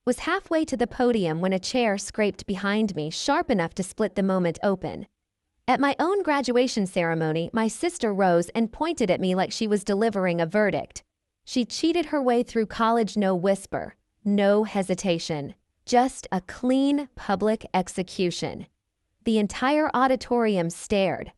Was halfway to the podium when a chair scraped behind me, sharp enough to split the moment open. At my own graduation ceremony, my sister rose and pointed at me like she was delivering a verdict. She cheated her way through college, no whisper, no hesitation, just a clean public execution. The entire auditorium stared.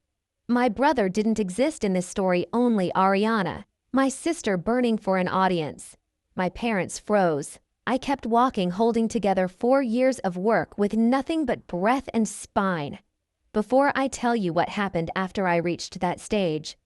My brother didn't exist in this story, only Ariana, my sister burning for an audience. My parents froze. I kept walking, holding together 4 years of work with nothing but breath and spine. Before I tell you what happened after I reached that stage,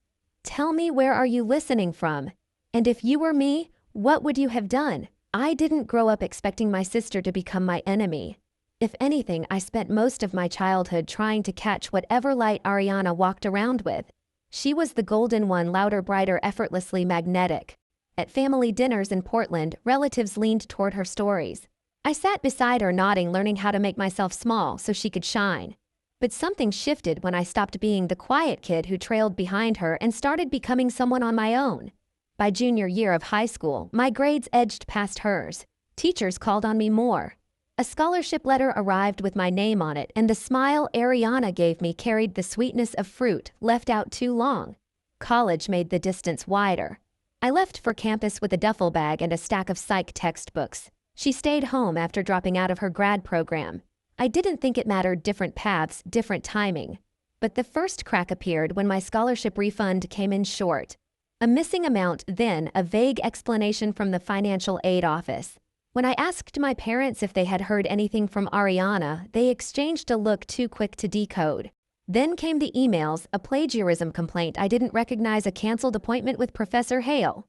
tell me, where are you listening from? And if you were me, what would you have done? I didn't grow up expecting my sister to become my enemy. If anything, I spent most of my childhood trying to catch whatever light Ariana walked around with. She was the golden one, louder, brighter, effortlessly magnetic. At family dinners in Portland, relatives leaned toward her stories. I sat beside her, nodding, learning how to make myself small so she could shine. But something shifted when I stopped being the quiet kid who trailed behind her and started becoming someone on my own. By junior year of high school, my grades edged past hers. Teachers called on me more. A scholarship letter arrived with my name on it, and the smile Ariana gave me carried the sweetness of fruit left out too long. College made the distance wider. I left for campus with a duffel bag and a stack of psych textbooks. She stayed home after dropping out of her grad program. I didn't think it mattered, different paths, different timing. But the first crack appeared when my scholarship refund came in short. A missing amount, then a vague explanation from the financial aid office. When I asked my parents if they had heard anything from Ariana, they exchanged a look too quick to decode. Then came the emails, a plagiarism complaint I didn't recognize, a canceled appointment with Professor Hale.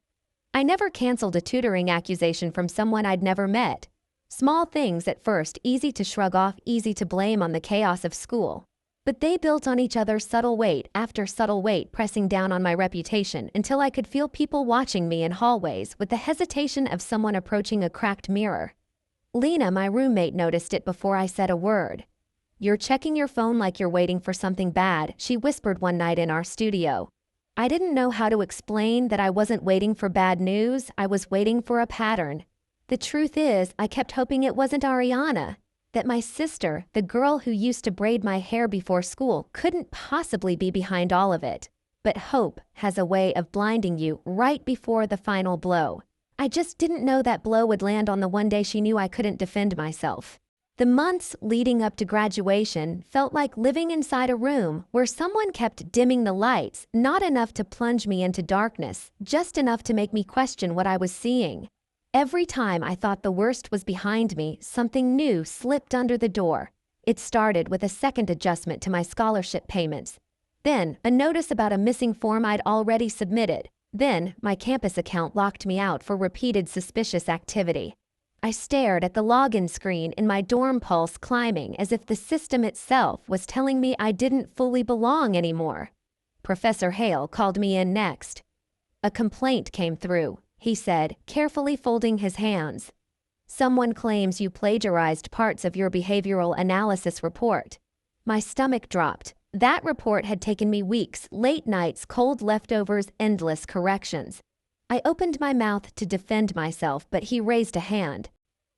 I never canceled a tutoring accusation from someone I'd never met. Small things at first, easy to shrug off, easy to blame on the chaos of school. But they built on each other, subtle weight after subtle weight, pressing down on my reputation until I could feel people watching me in hallways with the hesitation of someone approaching a cracked mirror. Lena, my roommate, noticed it before I said a word. "You're checking your phone like you're waiting for something bad," she whispered one night in our studio. I didn't know how to explain that I wasn't waiting for bad news, I was waiting for a pattern. The truth is, I kept hoping it wasn't Ariana, that my sister, the girl who used to braid my hair before school, couldn't possibly be behind all of it. But hope has a way of blinding you right before the final blow. I just didn't know that blow would land on the one day she knew I couldn't defend myself. The months leading up to graduation felt like living inside a room where someone kept dimming the lights, not enough to plunge me into darkness, just enough to make me question what I was seeing. Every time I thought the worst was behind me, something new slipped under the door. It started with a second adjustment to my scholarship payments. Then, a notice about a missing form I'd already submitted. Then, my campus account locked me out for repeated suspicious activity. I stared at the login screen in my dorm, pulse climbing, as if the system itself was telling me I didn't fully belong anymore. Professor Hale called me in next. "A complaint came through," he said, carefully folding his hands. "Someone claims you plagiarized parts of your behavioral analysis report." My stomach dropped. That report had taken me weeks, late nights, cold leftovers, endless corrections. I opened my mouth to defend myself, but he raised a hand.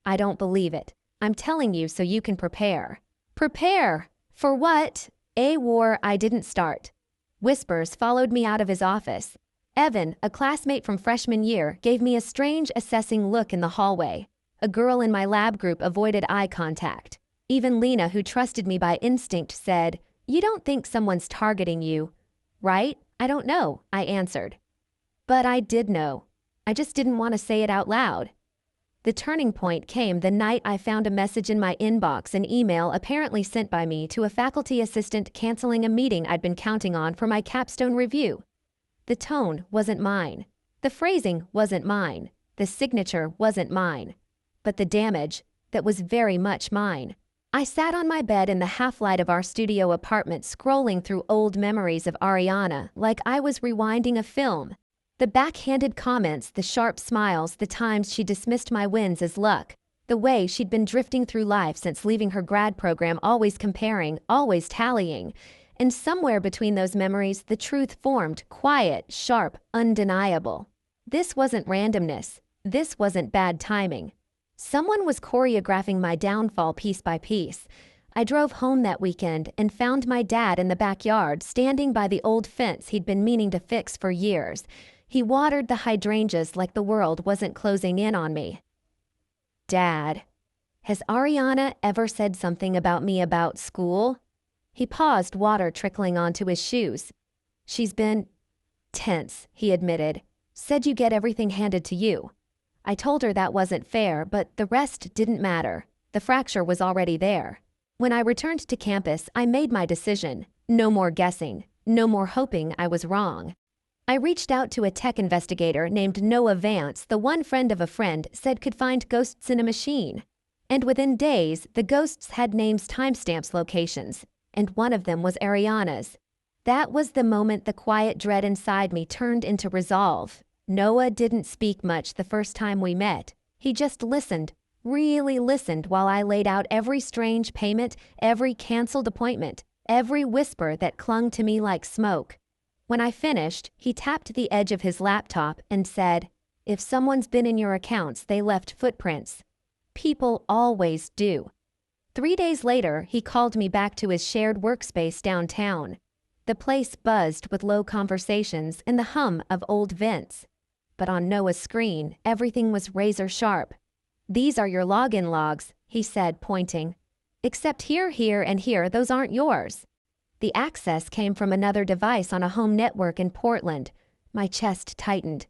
"I don't believe it. I'm telling you so you can prepare." "Prepare? For what?" "A war I didn't start." Whispers followed me out of his office. Evan, a classmate from freshman year, gave me a strange, assessing look in the hallway. A girl in my lab group avoided eye contact. Even Lena, who trusted me by instinct, said, "You don't think someone's targeting you, right?" "I don't know," I answered. But I did know. I just didn't want to say it out loud. The turning point came the night I found a message in my inbox, an email apparently sent by me to a faculty assistant canceling a meeting I'd been counting on for my capstone review. The tone wasn't mine. The phrasing wasn't mine. The signature wasn't mine. But the damage, that was very much mine. I sat on my bed in the half-light of our studio apartment, scrolling through old memories of Ariana like I was rewinding a film. The backhanded comments, the sharp smiles, the times she dismissed my wins as luck. The way she'd been drifting through life since leaving her grad program, always comparing, always tallying. And somewhere between those memories, the truth formed, quiet, sharp, undeniable. This wasn't randomness. This wasn't bad timing. Someone was choreographing my downfall piece by piece. I drove home that weekend and found my dad in the backyard standing by the old fence he'd been meaning to fix for years. He watered the hydrangeas like the world wasn't closing in on me. "Dad, has Ariana ever said something about me about school?" He paused, water trickling onto his shoes. "She's been tense," he admitted. "Said you get everything handed to you." I told her that wasn't fair, but the rest didn't matter. The fracture was already there. When I returned to campus, I made my decision. No more guessing. No more hoping I was wrong. I reached out to a tech investigator named Noah Vance, the one friend of a friend said could find ghosts in a machine. And within days, the ghosts had names, timestamps, locations, and one of them was Ariana's. That was the moment the quiet dread inside me turned into resolve. Noah didn't speak much the first time we met. He just listened, really listened while I laid out every strange payment, every canceled appointment, every whisper that clung to me like smoke. When I finished, he tapped the edge of his laptop and said, "If someone's been in your accounts, they left footprints. People always do." 3 days later, he called me back to his shared workspace downtown. The place buzzed with low conversations and the hum of old vents. But on Noah's screen, everything was razor sharp. "These are your login logs," he said, pointing. "Except here, here, and here, those aren't yours." The access came from another device on a home network in Portland. My chest tightened.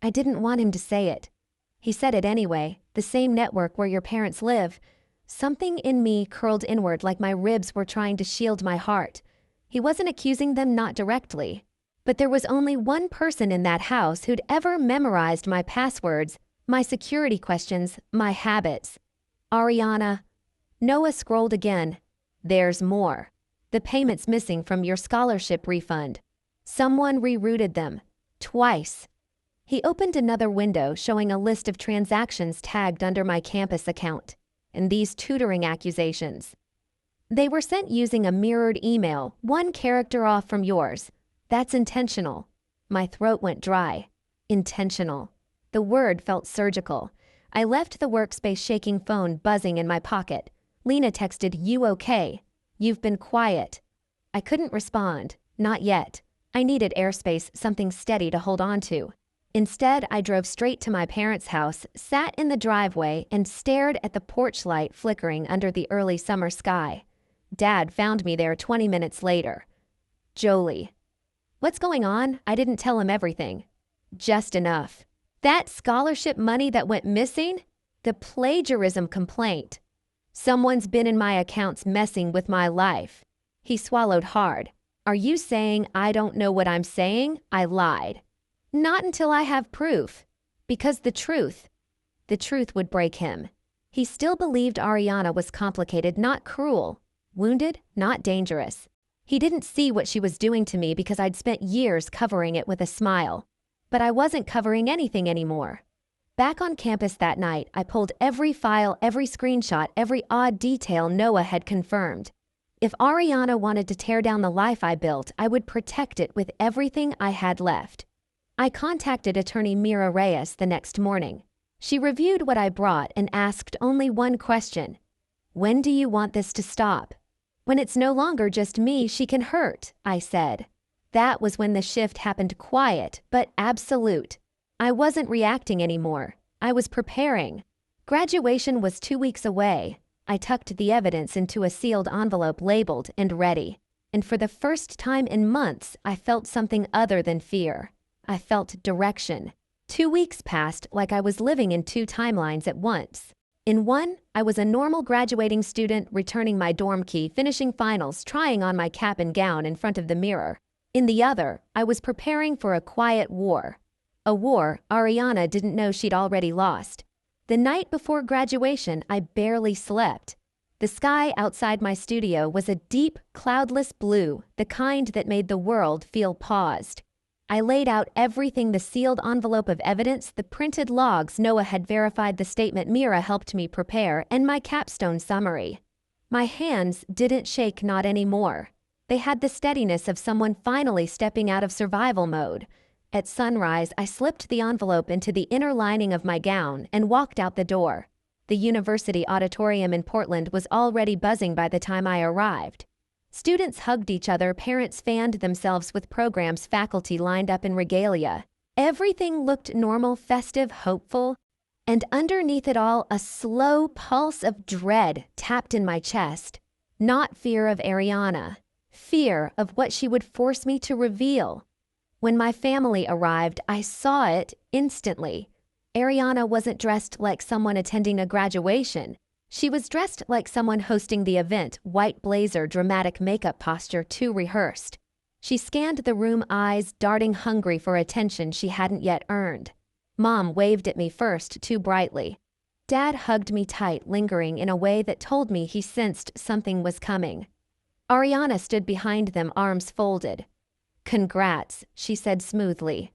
I didn't want him to say it. He said it anyway, the same network where your parents live. Something in me curled inward like my ribs were trying to shield my heart. He wasn't accusing them, not directly. But there was only one person in that house who'd ever memorized my passwords, my security questions, my habits. Ariana. Noah scrolled again. "There's more. The payments missing from your scholarship refund. Someone rerouted them. Twice." He opened another window showing a list of transactions tagged under my campus account. And these tutoring accusations. "They were sent using a mirrored email, one character off from yours. That's intentional." My throat went dry. Intentional. The word felt surgical. I left the workspace, shaking phone buzzing in my pocket. Lena texted, "You okay? You've been quiet." I couldn't respond. Not yet. I needed airspace, something steady to hold on to. Instead, I drove straight to my parents' house, sat in the driveway, and stared at the porch light flickering under the early summer sky. Dad found me there 20 minutes later. "Jolie." "What's going on?" I didn't tell him everything. "Just enough." "That scholarship money that went missing?" "The plagiarism complaint." "Someone's been in my accounts messing with my life." He swallowed hard. "Are you saying I don't know what I'm saying?" I lied. "Not until I have proof." Because the truth would break him. He still believed Ariana was complicated, not cruel. Wounded, not dangerous. He didn't see what she was doing to me because I'd spent years covering it with a smile. But I wasn't covering anything anymore. Back on campus that night, I pulled every file, every screenshot, every odd detail Noah had confirmed. If Ariana wanted to tear down the life I built, I would protect it with everything I had left. I contacted attorney Mira Reyes the next morning. She reviewed what I brought and asked only one question. "When do you want this to stop?" "When it's no longer just me she can hurt," I said. That was when the shift happened, quiet, but absolute. I wasn't reacting anymore. I was preparing. Graduation was 2 weeks away. I tucked the evidence into a sealed envelope labeled and ready. And for the first time in months, I felt something other than fear. I felt direction. 2 weeks passed like I was living in 2 timelines at once. In one, I was a normal graduating student returning my dorm key, finishing finals, trying on my cap and gown in front of the mirror. In the other, I was preparing for a quiet war. A war Ariana didn't know she'd already lost. The night before graduation, I barely slept. The sky outside my studio was a deep, cloudless blue, the kind that made the world feel paused. I laid out everything, the sealed envelope of evidence, the printed logs Noah had verified, the statement Mira helped me prepare, and my capstone summary. My hands didn't shake, not anymore. They had the steadiness of someone finally stepping out of survival mode. At sunrise, I slipped the envelope into the inner lining of my gown and walked out the door. The university auditorium in Portland was already buzzing by the time I arrived. Students hugged each other, parents fanned themselves with programs, faculty lined up in regalia. Everything looked normal, festive, hopeful. And underneath it all, a slow pulse of dread tapped in my chest. Not fear of Ariana, fear of what she would force me to reveal. When my family arrived, I saw it instantly. Ariana wasn't dressed like someone attending a graduation. She was dressed like someone hosting the event, white blazer, dramatic makeup posture, too rehearsed. She scanned the room, eyes darting, hungry for attention she hadn't yet earned. Mom waved at me first, too brightly. Dad hugged me tight, lingering in a way that told me he sensed something was coming. Ariana stood behind them, arms folded. "Congrats," she said smoothly.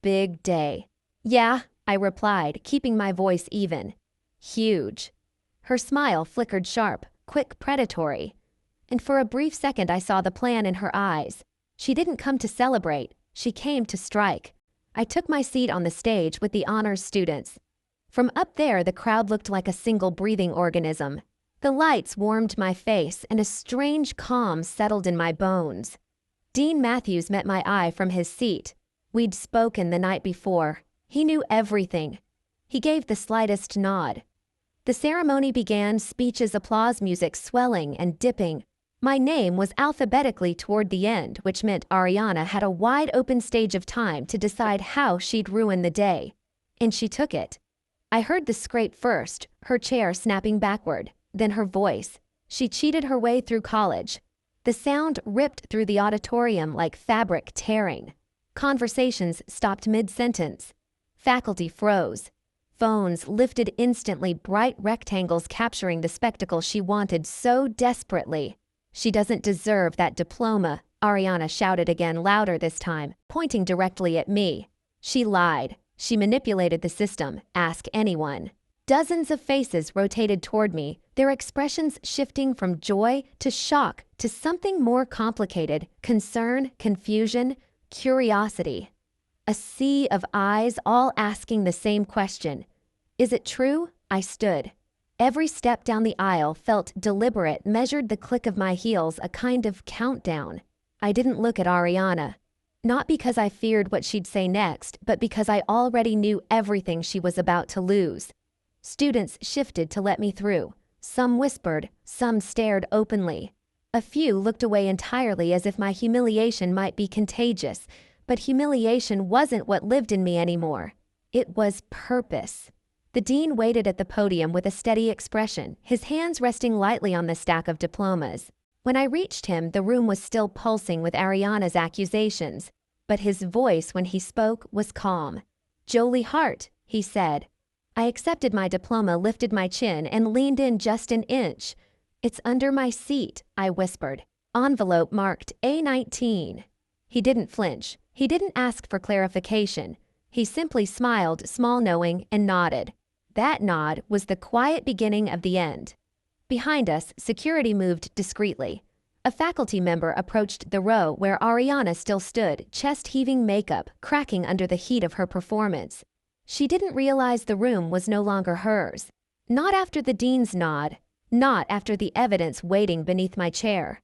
"Big day." "Yeah," I replied, keeping my voice even. "Huge." Her smile flickered sharp, quick, predatory. And for a brief second I saw the plan in her eyes. She didn't come to celebrate, she came to strike. I took my seat on the stage with the honors students. From up there, the crowd looked like a single breathing organism. The lights warmed my face, and a strange calm settled in my bones. Dean Matthews met my eye from his seat. We'd spoken the night before. He knew everything. He gave the slightest nod. The ceremony began, speeches, applause, music swelling and dipping. My name was alphabetically toward the end, which meant Ariana had a wide open stage of time to decide how she'd ruin the day. And she took it. I heard the scrape first, her chair snapping backward, then her voice. She cheated her way through college. The sound ripped through the auditorium like fabric tearing. Conversations stopped mid-sentence. Faculty froze. Phones lifted instantly, bright rectangles capturing the spectacle she wanted so desperately. "She doesn't deserve that diploma," Ariana shouted again, louder this time, pointing directly at me. She lied. She manipulated the system. Ask anyone. Dozens of faces rotated toward me, their expressions shifting from joy to shock to something more complicated: concern, confusion, curiosity. A sea of eyes, all asking the same question. "Is it true?" I stood. Every step down the aisle felt deliberate, measured the click of my heels, a kind of countdown. I didn't look at Ariana. Not because I feared what she'd say next, but because I already knew everything she was about to lose. Students shifted to let me through. Some whispered, some stared openly. A few looked away entirely, as if my humiliation might be contagious. But humiliation wasn't what lived in me anymore. It was purpose. The dean waited at the podium with a steady expression, his hands resting lightly on the stack of diplomas. When I reached him, the room was still pulsing with Ariana's accusations, but his voice when he spoke was calm. "Jolie Hart," he said. I accepted my diploma, lifted my chin, and leaned in just an inch. "It's under my seat," I whispered. "Envelope marked A19. He didn't flinch. He didn't ask for clarification. He simply smiled, small knowing, and nodded. That nod was the quiet beginning of the end. Behind us, security moved discreetly. A faculty member approached the row where Ariana still stood, chest-heaving, makeup cracking under the heat of her performance. She didn't realize the room was no longer hers. Not after the dean's nod. Not after the evidence waiting beneath my chair.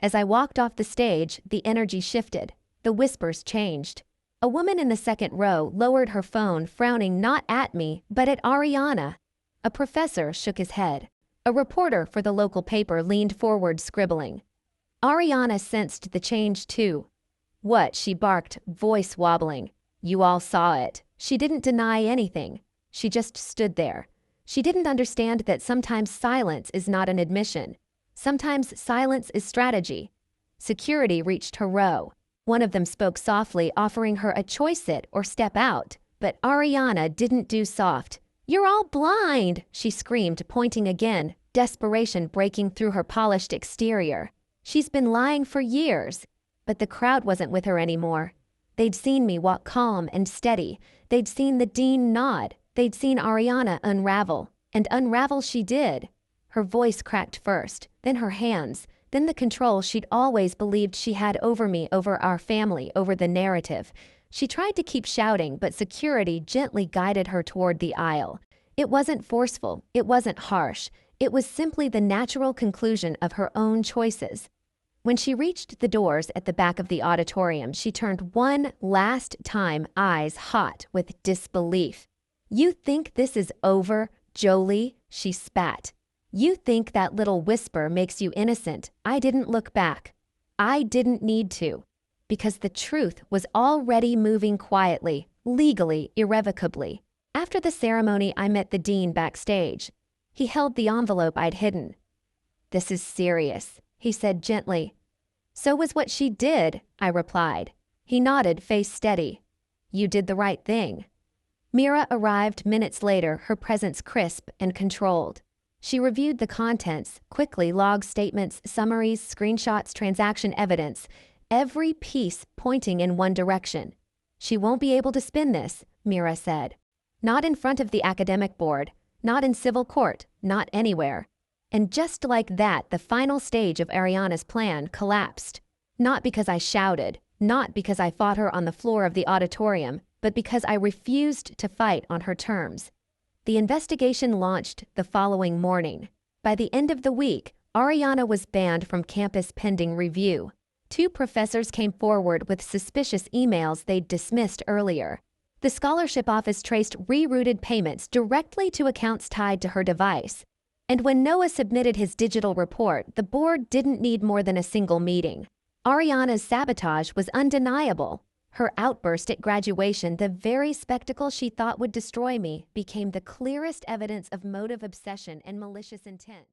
As I walked off the stage, the energy shifted. The whispers changed. A woman in the second row lowered her phone, frowning not at me, but at Ariana. A professor shook his head. A reporter for the local paper leaned forward, scribbling. Ariana sensed the change too. "What?" she barked, voice wobbling. "You all saw it." She didn't deny anything. She just stood there. She didn't understand that sometimes silence is not an admission. Sometimes silence is strategy. Security reached her row. One of them spoke softly, offering her a choice sit or step out. But Ariana didn't do soft. "You're all blind," she screamed, pointing again, desperation breaking through her polished exterior. She's been lying for years. But the crowd wasn't with her anymore. They'd seen me walk calm and steady. They'd seen the dean nod. They'd seen Ariana unravel. And unravel she did. Her voice cracked first, then her hands, then the control she'd always believed she had over me, over our family, over the narrative. She tried to keep shouting, but security gently guided her toward the aisle. It wasn't forceful, it wasn't harsh, it was simply the natural conclusion of her own choices. When she reached the doors at the back of the auditorium, she turned one last time, eyes hot with disbelief. "You think this is over, Jolie?" she spat. "You think that little whisper makes you innocent? I didn't look back. I didn't need to. Because the truth was already moving quietly, legally, irrevocably." After the ceremony, I met the dean backstage. He held the envelope I'd hidden. "This is serious," he said gently. "So was what she did," I replied. He nodded, face steady. "You did the right thing." Mira arrived minutes later, her presence crisp and controlled. She reviewed the contents, quickly logged statements, summaries, screenshots, transaction evidence, every piece pointing in one direction. "She won't be able to spin this," Mira said. "Not in front of the academic board, not in civil court, not anywhere." And just like that, the final stage of Ariana's plan collapsed. Not because I shouted, not because I fought her on the floor of the auditorium, but because I refused to fight on her terms. The investigation launched the following morning. By the end of the week, Ariana was banned from campus pending review. 2 professors came forward with suspicious emails they'd dismissed earlier. The scholarship office traced rerouted payments directly to accounts tied to her device. And when Noah submitted his digital report, the board didn't need more than a single meeting. Ariana's sabotage was undeniable. Her outburst at graduation, the very spectacle she thought would destroy me, became the clearest evidence of motive obsession and malicious intent.